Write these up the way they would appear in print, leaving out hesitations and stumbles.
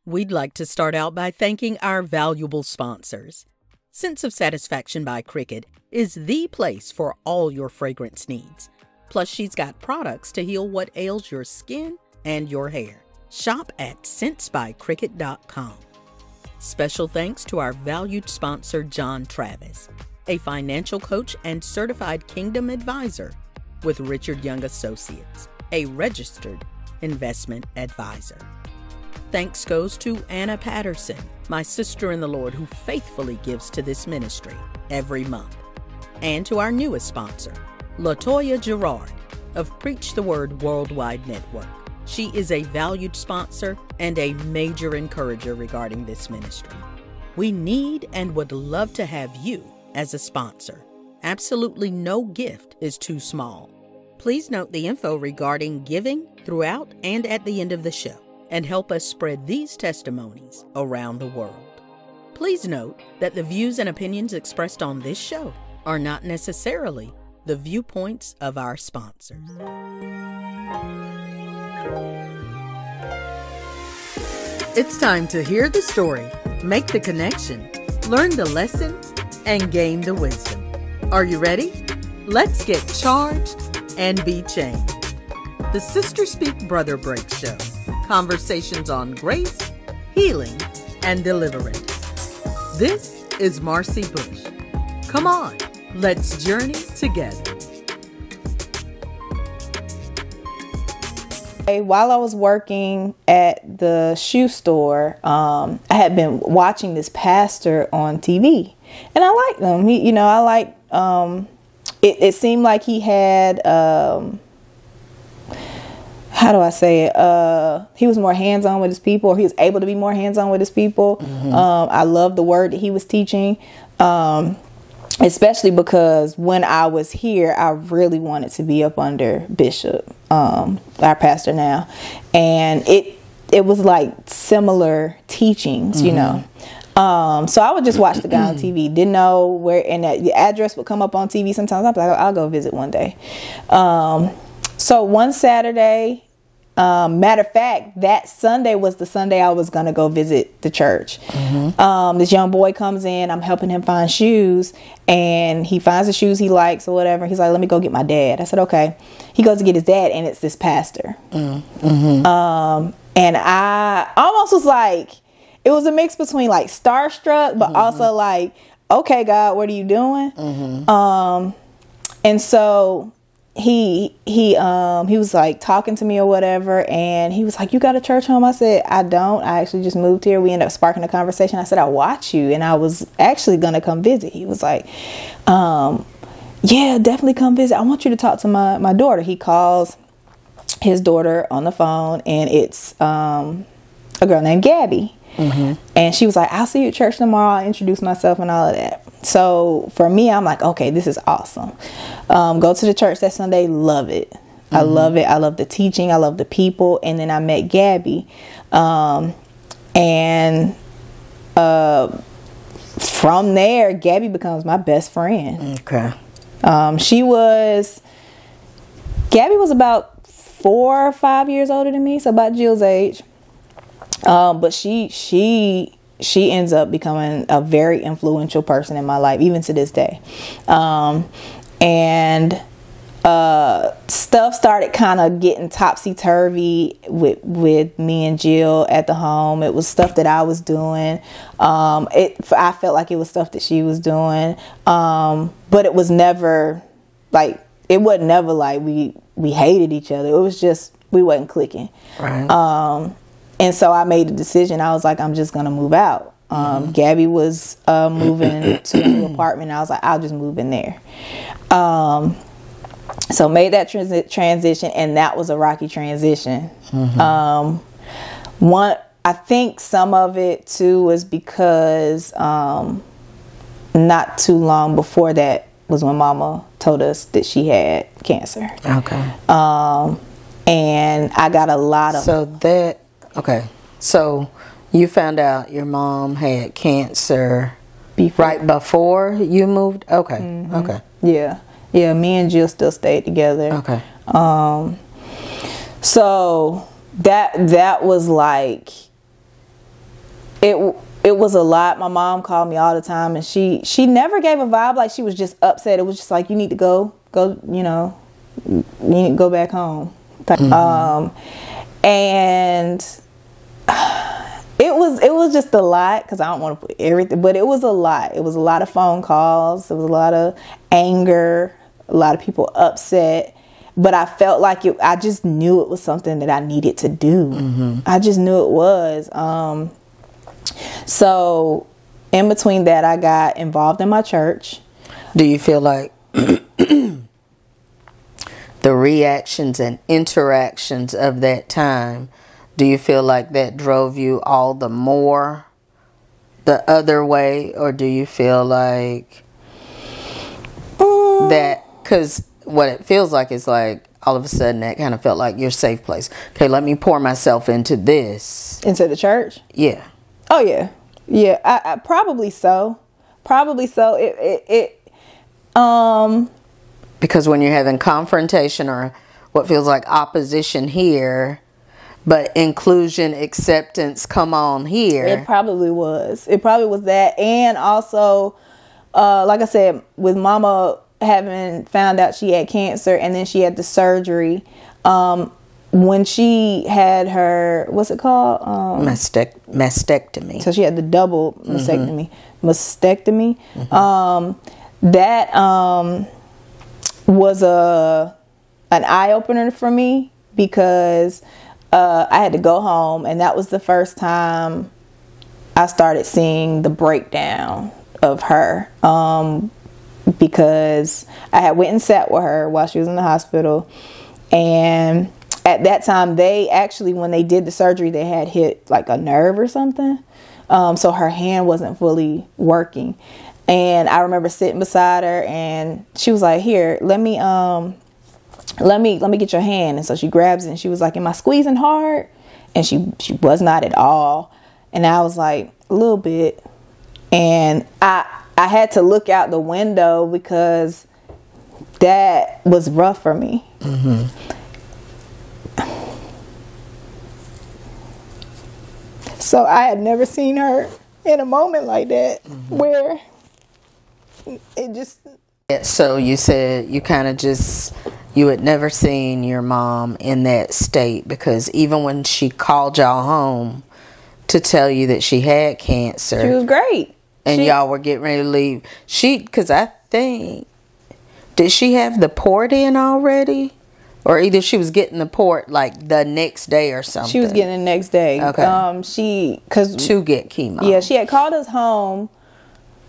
We'd like to start out by thanking our valuable sponsors. Sense of Satisfaction by Cricket is the place for all your fragrance needs. Plus, she's got products to heal what ails your skin and your hair. Shop at sensebycricket.com. Special thanks to our valued sponsor, John Travis, a financial coach and certified Kingdom advisor with Richard Young Associates, a registered investment advisor. Thanks goes to Anna Patterson, my sister in the Lord who faithfully gives to this ministry every month. And to our newest sponsor, LaToya Gerard of Preach the Word Worldwide Network. She is a valued sponsor and a major encourager regarding this ministry. We need and would love to have you as a sponsor. Absolutely no gift is too small. Please note the info regarding giving throughout and at the end of the show, and help us spread these testimonies around the world. Please note that the views and opinions expressed on this show are not necessarily the viewpoints of our sponsors. It's time to hear the story, make the connection, learn the lesson, and gain the wisdom. Are you ready? Let's get charged and be changed. The Sister Speak Brother Break Show. Conversations on grace, healing, and deliverance. This is Marcy Bush. Come on, let's journey together. While I was working at the shoe store, I had been watching this pastor on TV, and I liked him. It seemed like he had, how do I say it? He was more hands-on with his people, or he was able to be more hands-on with his people. Mm-hmm. I loved the word that he was teaching, especially because when I was here, I really wanted to be up under Bishop, our pastor now. And it was like similar teachings, you know. So I would just watch the guy on TV. Didn't know where, and the address would come up on TV sometimes. I'd be like, I'll go visit one day. So one Saturday, matter of fact, that Sunday was the Sunday I was going to go visit the church. Mm-hmm. This young boy comes in, I'm helping him find shoes, and he finds the shoes he likes or whatever. He's like, let me go get my dad. I said, okay. He goes to get his dad, and it's this pastor. Mm-hmm. And I almost was like, it was a mix between like starstruck, but also like, okay, God, what are you doing? Mm-hmm. And so he was like talking to me or whatever, and he was like, you got a church home? I said, I don't. I actually just moved here. We ended up sparking a conversation. I said, I watch you, and I was actually gonna come visit. He was like, yeah, definitely come visit. I want you to talk to my daughter. He calls his daughter on the phone, and it's a girl named Gabby. Mm-hmm. And she was like, I'll see you at church tomorrow. I'll introduce myself and all of that. So for me, I'm like, okay, this is awesome. Go to the church that Sunday. Love it. Mm-hmm. I love it. I love the teaching. I love the people. And then I met Gabby. From there, Gabby becomes my best friend. Okay. Gabby was about 4 or 5 years older than me. So about Jill's age. But she ends up becoming a very influential person in my life, even to this day. Stuff started kind of getting topsy-turvy with me and Jill at the home. It was stuff that I was doing. I felt like it was stuff that she was doing. But it was never like, we hated each other. It was just, we wasn't clicking. Right. And so I made a decision. I was like, I'm just going to move out. Gabby was moving to a new apartment. I was like, I'll just move in there. So made that transition, and that was a rocky transition. Mm-hmm. I think some of it too was because not too long before that was when Mama told us that she had cancer. Okay. And I got a lot of... Okay, so you found out your mom had cancer right before you moved? Okay, mm-hmm. Okay. Yeah, me and Jill still stayed together. Okay. So that was like it was a lot. My mom called me all the time, and she never gave a vibe like she was just upset. It was just like, you need to go, you know, you need to go back home. And it was just a lot, because I don't want to put everything, but it was a lot. It was a lot of phone calls. It was a lot of anger, a lot of people upset. But I felt like I just knew it was something that I needed to do. I just knew it was. So in between that, I got involved in my church. Do you feel like the reactions and interactions of that time, do you feel like that drove you all the more the other way? Or do you feel like that, because what it feels like is like all of a sudden that kind of felt like your safe place. Okay, let me pour myself into this. Into the church? Yeah. Oh, yeah. Yeah, I probably so. Probably so. Because when you're having confrontation or what feels like opposition here, but inclusion, acceptance, come on here. It probably was. It probably was that. And also, like I said, with Mama having found out she had cancer, and then she had the surgery, when she had her, what's it called? Mastectomy. So she had the double mastectomy. That was an eye-opener for me, because I had to go home, and that was the first time I started seeing the breakdown of her, because I had went and sat with her while she was in the hospital, and at that time, they actually, when they did the surgery, they had hit like a nerve or something. So her hand wasn't fully working. And I remember sitting beside her, and she was like, here, let me get your hand. And so she grabs it, and she was like, am I squeezing hard? And she was not at all. And I was like, a little bit. And I had to look out the window, because that was rough for me. So I had never seen her in a moment like that, where it just... So you said you kind of just, you had never seen your mom in that state, because even when she called y'all home to tell you that she had cancer. She was great. And y'all were getting ready to leave. Because I think, did she have the port in already? Or either she was getting the port like the next day or something. She was getting it the next day. Okay. To get chemo. Yeah, she had called us home.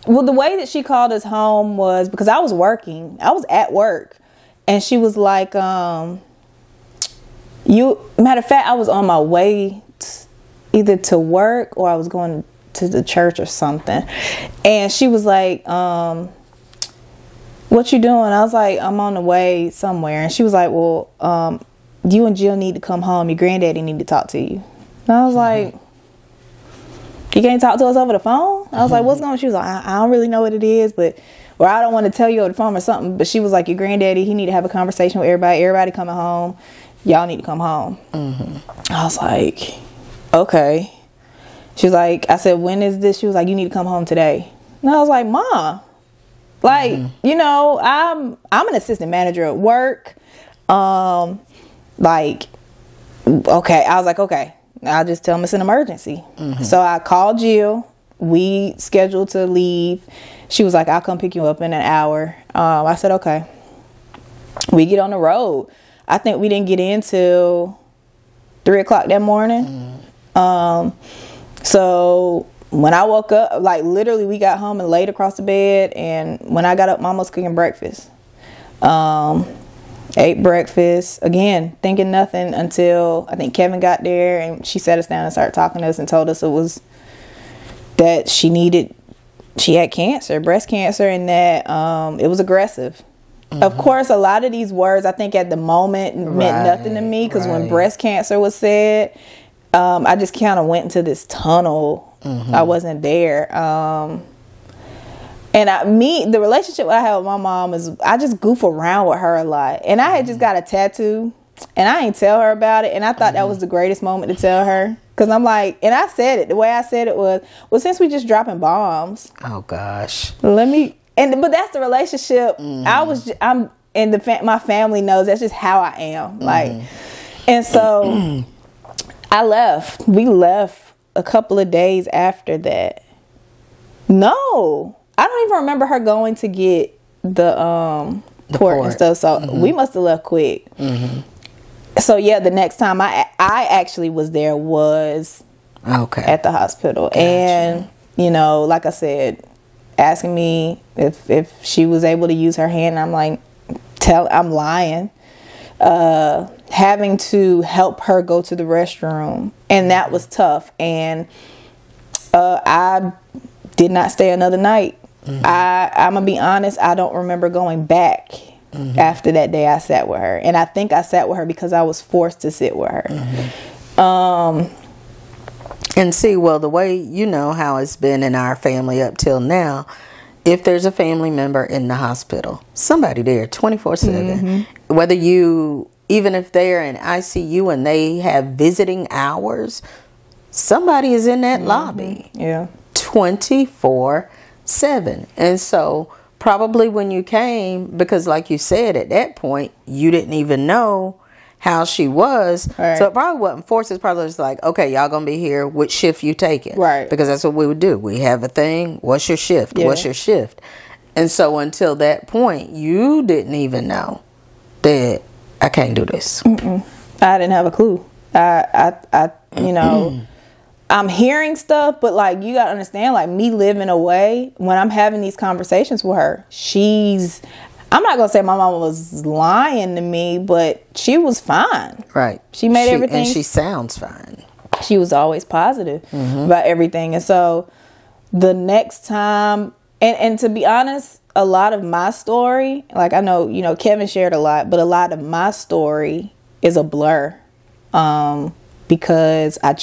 Well, the way that she called us home was because I was working. I was at work. And she was like, matter of fact, I was on my way either to work, or I was going to the church or something. And she was like, what you doing? I was like, I'm on the way somewhere. And she was like, well, you and Jill need to come home. Your granddaddy need to talk to you. And I was like, you can't talk to us over the phone? I was like, what's going on? She was like, I don't really know what it is, or I don't want to tell you over the phone or something. But she was like, your granddaddy, he need to have a conversation with everybody. Everybody coming home. Y'all need to come home. I was like, okay. She was like, I said, when is this? She was like, you need to come home today. And I was like, Ma, like, you know, I'm an assistant manager at work. Like, okay. I was like, okay, I'll just tell them it's an emergency. So I called Jill. We scheduled to leave. She was like, I'll come pick you up in an hour. I said, okay. We get on the road. I think we didn't get in till 3 o'clock that morning. So when I woke up, like literally we got home and laid across the bed. And when I got up, Mama was cooking breakfast. Ate breakfast. Again, thinking nothing until I think Kevin got there, and she sat us down and started talking to us and told us it was that she had cancer, breast cancer, and that it was aggressive. Of course, a lot of these words I think at the moment meant nothing to me, because when breast cancer was said, I just kind of went into this tunnel. I wasn't there. And the relationship I have with my mom is I just goof around with her a lot. And I had just got a tattoo, and I ain't tell her about it. And I thought that was the greatest moment to tell her, Because I'm like, and I said it, the way I said it was, well, since we just dropping bombs. Oh, gosh. But that's the relationship. My family knows that's just how I am. Like, and so I left. We left a couple of days after that. No, I don't even remember her going to get the port and stuff. So we must have left quick. So yeah, the next time I actually was there was at the hospital. Gotcha. And you know, like I said, asking me if she was able to use her hand, I'm like, I'm lying. Having to help her go to the restroom, and that was tough. And I did not stay another night. I'm gonna be honest, I don't remember going back after that day I sat with her. And I think I sat with her because I was forced to sit with her. And see, well, the way, you know how it's been in our family up till now, if there's a family member in the hospital, somebody there 24/7, whether even if they're in ICU and they have visiting hours, somebody is in that lobby 24/7. And so probably when you came, because like you said, at that point, you didn't even know how she was. Right. So it probably wasn't forced. It's probably just like, okay, y'all gonna be here. Which shift you taking? Right. Because that's what we would do. We have a thing. What's your shift? Yeah. What's your shift? And so until that point, you didn't even know that I can't do this. I didn't have a clue. I you know, I'm hearing stuff, but like, you gotta understand, like, me living away, when I'm having these conversations with her, I'm not gonna say my mama was lying to me, but she was fine. Right. She made everything. And she sounds fine. She was always positive about everything. And so the next time, and to be honest, a lot of my story, like, I know, you know, Kevin shared a lot, but a lot of my story is a blur. Because I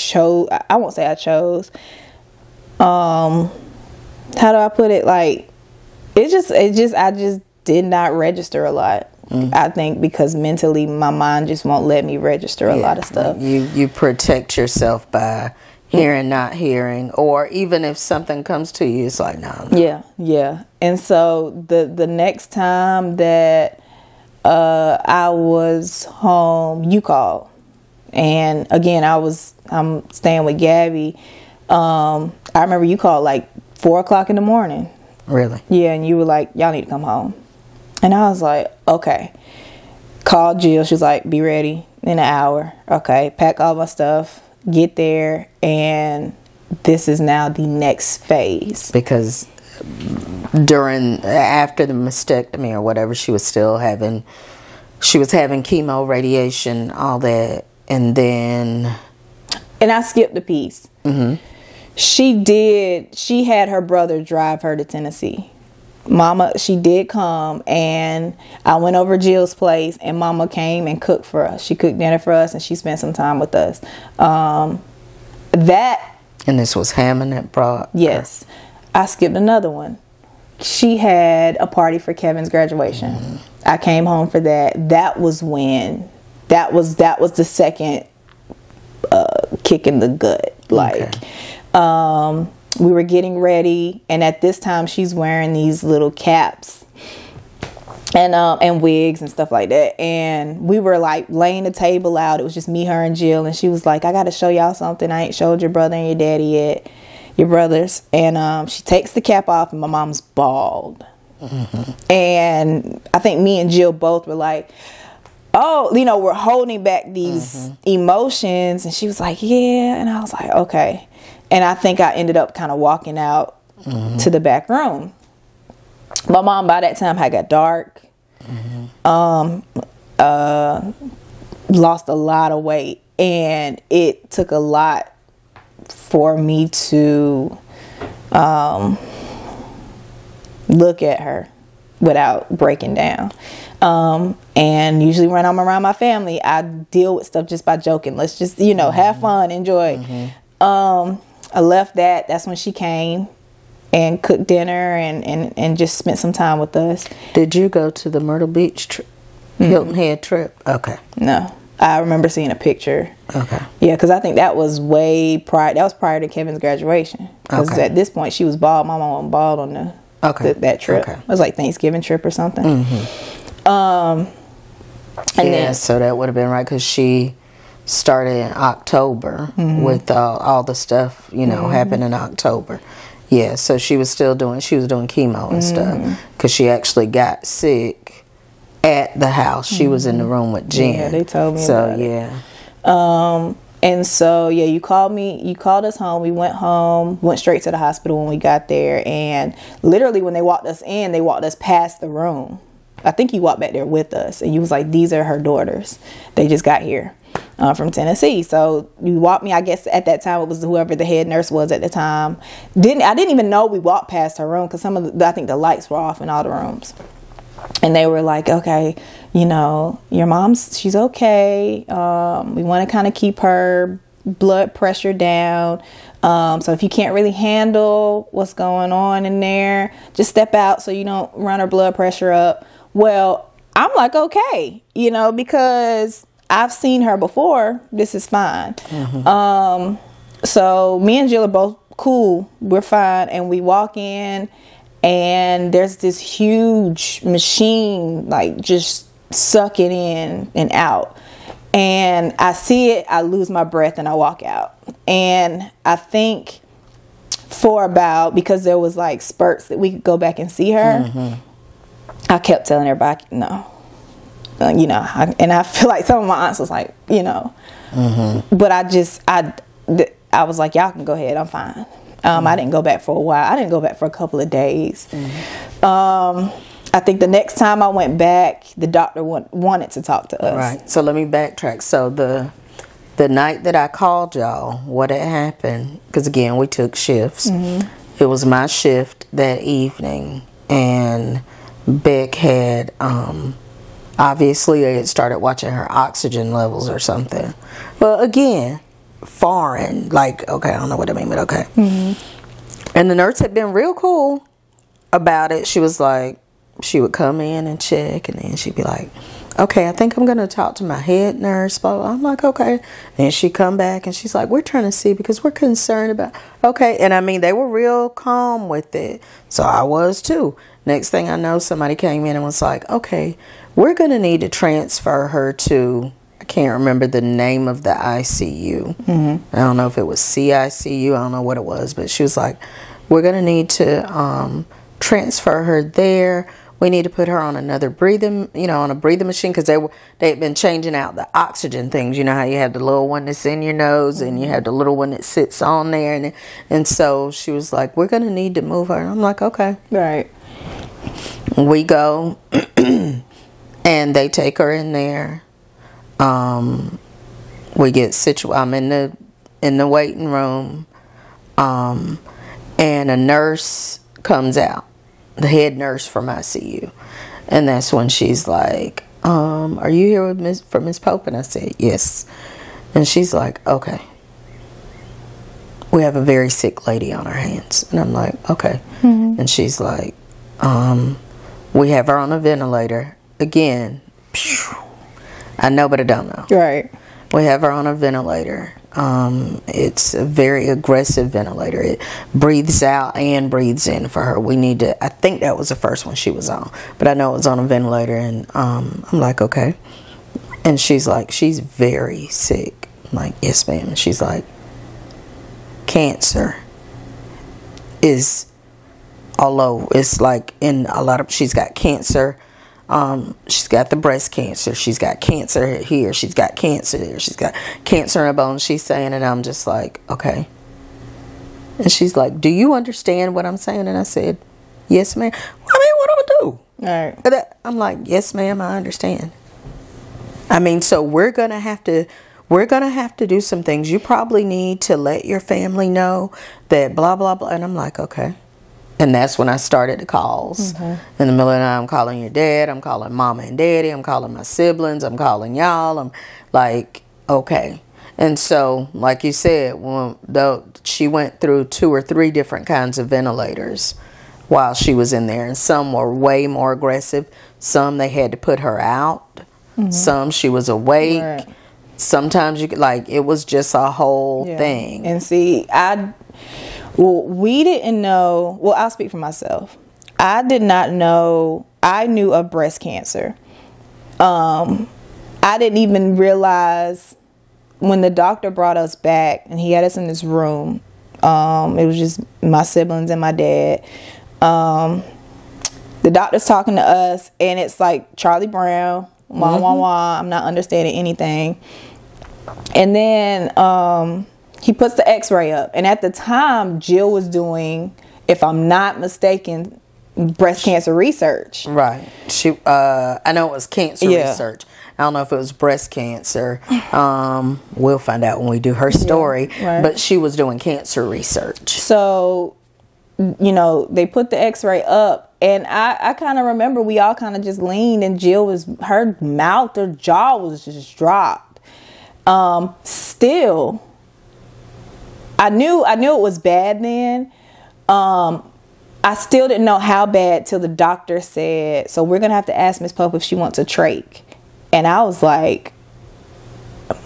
won't say I chose. How do I put it? Like, I just did not register a lot. I think because mentally my mind just won't let me register a lot of stuff. You protect yourself by hearing, not hearing, or even if something comes to you, it's like, no. Yeah. And so the next time that I was home, you called. And again, I'm staying with Gabby. I remember you called like 4 o'clock in the morning. Really? Yeah, and you were like, y'all need to come home. And I was like, okay. Called Jill. She was like, be ready in an hour. Okay, pack all my stuff, get there, and this is now the next phase. Because after the mastectomy or whatever, she was having chemo, radiation, all that. And I skipped a piece. She had her brother drive her to Tennessee. She did come, and I went over Jill's place, and Mama came and cooked for us. She cooked dinner for us, and she spent some time with us. And this was Hammond that brought? Yes. I skipped another one. She had a party for Kevin's graduation. I came home for that. That was when... That was the second kick in the gut. Like, we were getting ready, and at this time she's wearing these little caps and wigs and stuff like that. And we were like laying the table out. It was just me, her, and Jill. And she was like, I got to show y'all something I ain't showed your brother and your daddy yet, your brothers. And she takes the cap off, and my mom's bald. And I think me and Jill both were like, oh, you know, we're holding back these emotions. And she was like, yeah. And I was like, okay. And I think I ended up kind of walking out to the back room. My mom, by that time, had got dark. Lost a lot of weight. And it took a lot for me to look at her without breaking down. And usually when I'm around my family, I deal with stuff just by joking. Let's just, you know, have fun, enjoy. I left that. That's when she came and cooked dinner and just spent some time with us. Did you go to the Myrtle Beach trip? Hilton Head trip? Okay. No. I remember seeing a picture. Okay. Yeah, because I think that was way prior. That was prior to Kevin's graduation. Because at this point, she was bald. My mom was bald on that trip. Okay. It was like Thanksgiving trip or something. And then, so that would have been right because she started in October with all the stuff, happened in October. Yeah, so she was doing chemo and stuff because she actually got sick at the house. She was in the room with Jen. Yeah, they told me about it. And so, you called us home. We went home, went straight to the hospital when we got there. And literally when they walked us in, they walked us past the room. I think you walked back there with us and you was like, these are her daughters. They just got here from Tennessee. So you walked me, I guess at that time it was whoever the head nurse was at the time. I didn't even know we walked past her room because I think the lights were off in all the rooms. And they were like, okay, your mom's, she's okay. We want to kind of keep her blood pressure down. So if you can't really handle what's going on in there, just step out so you don't run her blood pressure up. Well, I'm like, okay, because I've seen her before. This is fine. So me and Jill are both cool. We're fine. And we walk in and there's this huge machine, like just sucking in and out. And I see it, I lose my breath and I walk out. And I think because there was like spurts that we could go back and see her, I kept telling everybody, no. And I feel like some of my aunts was like, but I was like, y'all can go ahead, I'm fine. I didn't go back for a while. I didn't go back for a couple of days. I think the next time I went back, the doctor wanted to talk to us. Right. So let me backtrack. So the night that I called y'all, what had happened, because again, we took shifts. It was my shift that evening, and Beck had, obviously they had started watching her oxygen levels or something. Well, again, foreign, like, okay, I don't know what I mean, but okay. And the nurse had been real cool about it. She was like, she would come in and check, and then she'd be like, okay, I think I'm going to talk to my head nurse. Blah, blah. I'm like, okay. And she'd come back and she's like, we're trying to see because we're concerned about, okay. And I mean, they were real calm with it. So I was too. Next thing I know, somebody came in and was like, okay, we're going to need to transfer her to, I can't remember the name of the ICU. I don't know if it was CICU. I don't know what it was, but she was like, we're going to need to transfer her there. We need to put her on another breathing, on a breathing machine, because they'd been changing out the oxygen things. You know how you have the little one that's in your nose and you have the little one that sits on there. And so she was like, we're going to need to move her. And I'm like, okay. Right. We go and they take her in there. We get situated. I'm in the waiting room. And a nurse comes out. The head nurse from ICU, and that's when she's like, are you here with Miss Pope? And I said, yes. And she's like, okay, we have a very sick lady on our hands. And I'm like, okay. And she's like, we have her on a ventilator. Again, I know but I don't know. Right. We have her on a ventilator. It's a very aggressive ventilator. It breathes out and breathes in for her. We need to, I think that was the first one she was on, but I know it was on a ventilator. And I'm like, okay. And she's like, she's very sick. I'm like, yes, ma'am. And she's like, cancer is all over. It's like in a lot of, she's got cancer. She's got the breast cancer. She's got cancer here. She's got cancer there. She's got cancer in her bones. She's saying, and I'm just like, okay. And she's like, do you understand what I'm saying? And I said, yes, ma'am. I mean, what do I do? All right. But I'm like, yes, ma'am, I understand. I mean, so we're going to have to do some things. You probably need to let your family know that blah, blah, blah. And I'm like, okay. And that's when I started the calls. In the middle of the night, I'm calling your dad. I'm calling mama and daddy. I'm calling my siblings. I'm calling y'all. I'm like, okay. And so, like you said, she went through 2 or 3 different kinds of ventilators while she was in there. And some were way more aggressive. Some they had to put her out. Some she was awake. Right. sometimes you could, like, it was just a whole thing. And see, we didn't know. Well, I'll speak for myself. I did not know. I knew of breast cancer. I didn't even realize when the doctor brought us back and he had us in this room. It was just my siblings and my dad. The doctor's talking to us, and it's like Charlie Brown, wah, wah, wah. I'm not understanding anything. And then he puts the x-ray up. And at the time, Jill was doing, if I'm not mistaken, breast cancer research. Right. She, I know it was cancer research. I don't know if it was breast cancer. We'll find out when we do her story. Right. But she was doing cancer research. So, you know, they put the x-ray up, and I kind of remember we all kind of just leaned, and Jill was, her mouth, her jaw was just dropped. Still, I knew it was bad then. I still didn't know how bad till the doctor said, so we're going to have to ask Miss Puff if she wants a trach. And I was like,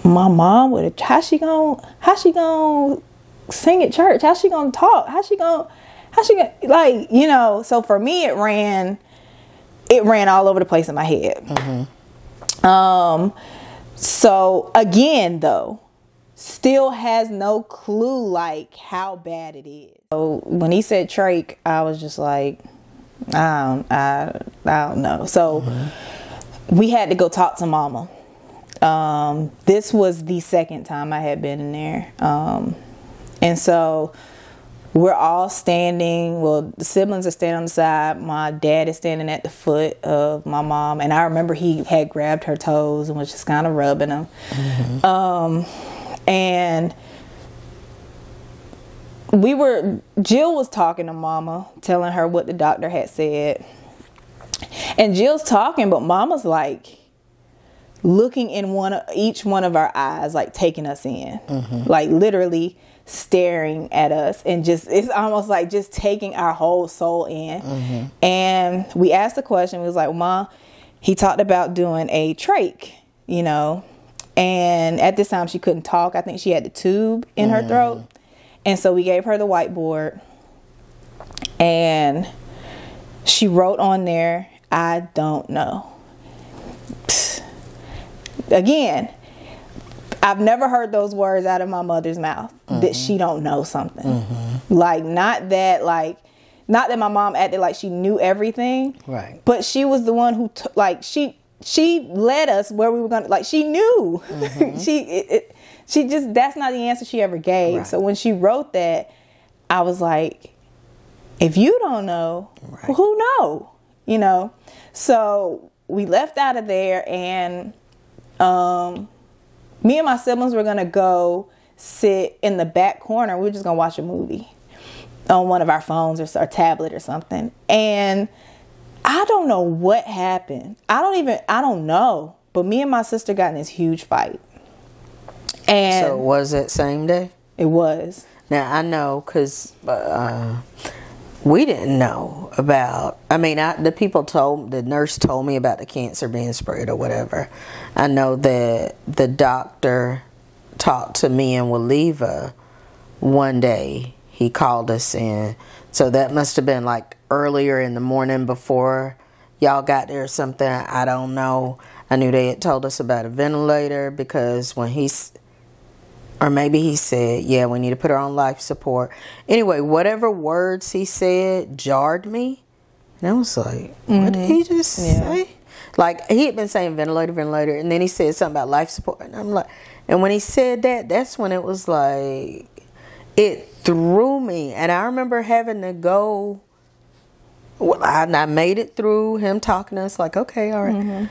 my mom would, how's she gonna sing at church? How's she gonna talk? How's she gonna, like, you know, so for me, it ran all over the place in my head. So again, though, still has no clue like how bad it is. So when he said trach, I was just like, I don't know. So we had to go talk to Mama. This was the second time I had been in there. And so we're all standing. Well, the siblings are standing on the side. My dad is standing at the foot of my mom. And I remember he had grabbed her toes and was just kind of rubbing them. And Jill was talking to Mama, telling her what the doctor had said. And Jill's talking, but Mama's like looking in each one of our eyes, like taking us in, like literally staring at us, and just, it's almost like just taking our whole soul in. And we asked the question, we was like, Ma, he talked about doing a trach, you know, and at this time she couldn't talk. I think she had the tube in her throat. And so we gave her the whiteboard, and she wrote on there, I don't know. Again, I've never heard those words out of my mother's mouth, that she don't know something. Like, not that my mom acted like she knew everything. Right. But she was the one who, she led us where we were going to, like, she knew. She just, that's not the answer she ever gave. Right. So when she wrote that, I was like, if you don't know, well, who know? You know? So we left out of there, and me and my siblings were going to go sit in the back corner. We were just going to watch a movie on one of our phones or tablet or something. And I don't know what happened. I don't know. But me and my sister got in this huge fight. And so was it same day? It was. Now, I know because we didn't know about, I mean, the nurse told me about the cancer being spread or whatever. I know that the doctor talked to me and Waliva one day. He called us in. So that must have been like earlier in the morning before y'all got there or something. I don't know. I knew they had told us about a ventilator because when or maybe he said, yeah, we need to put her on life support. Anyway, whatever words he said jarred me. And I was like, what did he just say? Like, he had been saying ventilator, and then he said something about life support. And I'm like, and when he said that, that's when it was like, it threw me. And I remember having to go, well, I made it through him talking to us, like, okay, all right.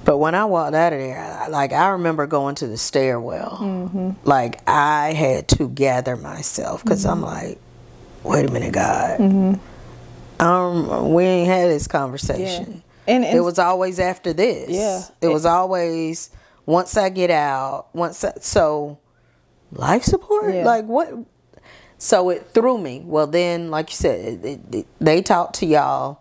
But when I walked out of there, like, I remember going to the stairwell. Like, I had to gather myself because I'm like, wait a minute, God. We ain't had this conversation. And it was always after this. It was always, once I get out, so life support? Like, what? So it threw me. Well, then, like you said, they talked to y'all.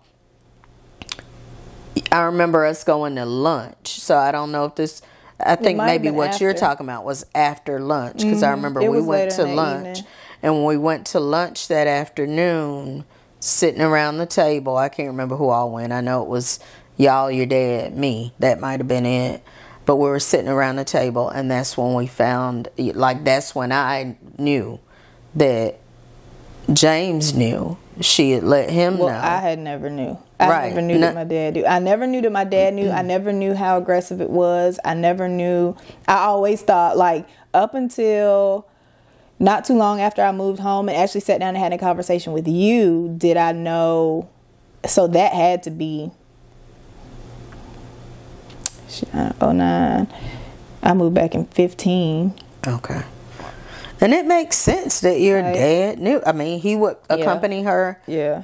I remember us going to lunch. So I don't know if this, I think might have maybe been what you're after. talking about was after lunch, because I remember It we was went later to in the lunch, evening. and when we went to lunch that afternoon, sitting around the table, I can't remember who all went. I know it was y'all, your dad, me. That might have been it. But we were sitting around the table, and that's when we found, like, that's when I knew that James knew. She had let him know. I had never knew. I Right. never knew that my dad knew. I never knew that my dad knew. I never knew how aggressive it was. I never knew. I always thought, like, up until not too long after I moved home and actually sat down and had a conversation with you, did I know. So that had to be 09. I moved back in 15. Okay. And it makes sense that your Right. dad knew. I mean, he would accompany her Yeah.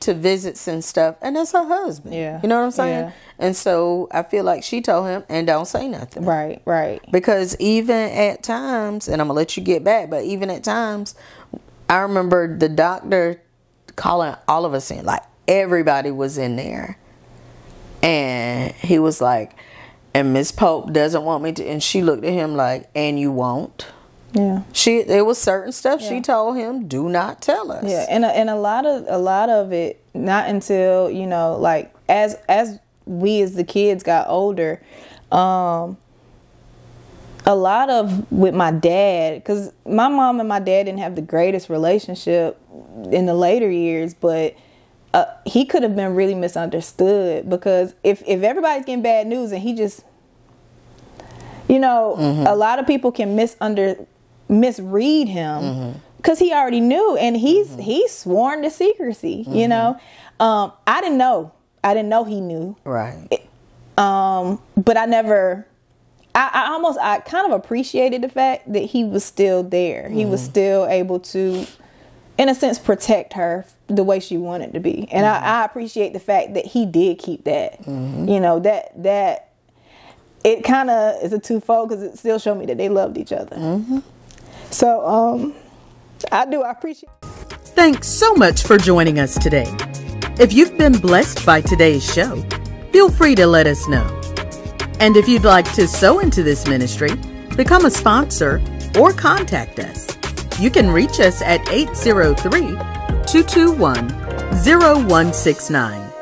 to visits and stuff, and that's her husband. Yeah. You know what I'm saying? Yeah. And so I feel like she told him, and don't say nothing. Right, right. Because even at times, and I'm going to let you get back, but even at times, I remember the doctor calling all of us in. Like, everybody was in there. And he was like, and Miss Pope doesn't want me to. And she looked at him like, and you won't? Yeah. There was certain stuff she told him, do not tell us. Yeah, and a lot of it, not until, you know, like as we as the kids got older, a lot of with my dad, because my mom and my dad didn't have the greatest relationship in the later years, but he could have been really misunderstood, because if everybody's getting bad news and he just, you know, a lot of people can misread him because he already knew, and he's sworn to secrecy. You know, I didn't know he knew. Right. But I never. I kind of appreciated the fact that he was still there. He was still able to, in a sense, protect her the way she wanted to be, and I appreciate the fact that he did keep that. You know, that it kind of is a twofold, because it still showed me that they loved each other. So, I appreciate. Thanks so much for joining us today. If you've been blessed by today's show, feel free to let us know. And if you'd like to sow into this ministry, become a sponsor, or contact us, you can reach us at 803-221-0169.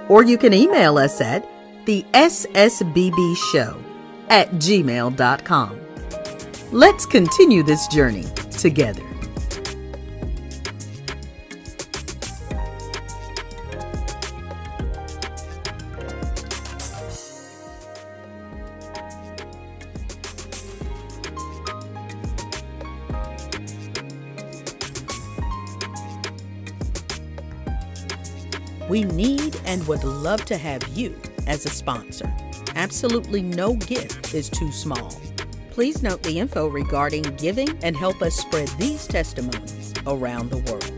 Or you can email us at the ssbbshow@gmail.com. Let's continue this journey together. We need and would love to have you as a sponsor. Absolutely no gift is too small. Please note the info regarding giving and help us spread these testimonies around the world.